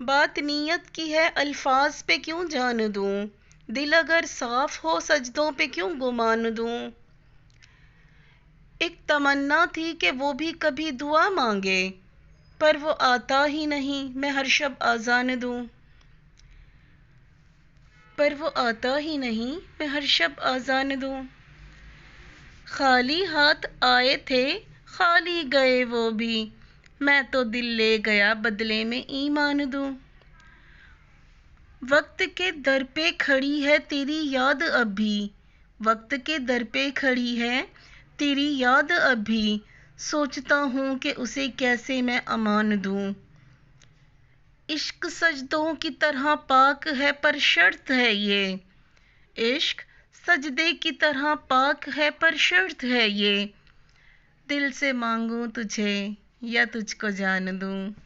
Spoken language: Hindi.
बात नीयत की है, अल्फाज पे क्यों जान दूं? दिल अगर साफ हो सजदों पे क्यों गुमान दूं? एक तमन्ना थी कि वो भी कभी दुआ मांगे, पर वो आता ही नहीं, मैं हर शब आजान दूं। पर वो आता ही नहीं, मैं हर शब आजान दूं। खाली हाथ आए थे, खाली गए वो भी, मैं तो दिल ले गया बदले में ईमान दूं। वक्त के दर पे खड़ी है तेरी याद अब भी, वक्त के दर पे खड़ी है तेरी याद अब भी, सोचता हूँ कि उसे कैसे मैं अमान दूं। इश्क सजदों की तरह पाक है पर शर्त है ये, इश्क सजदे की तरह पाक है पर शर्त है ये, दिल से मांगूं तुझे या तुझको जान दूं।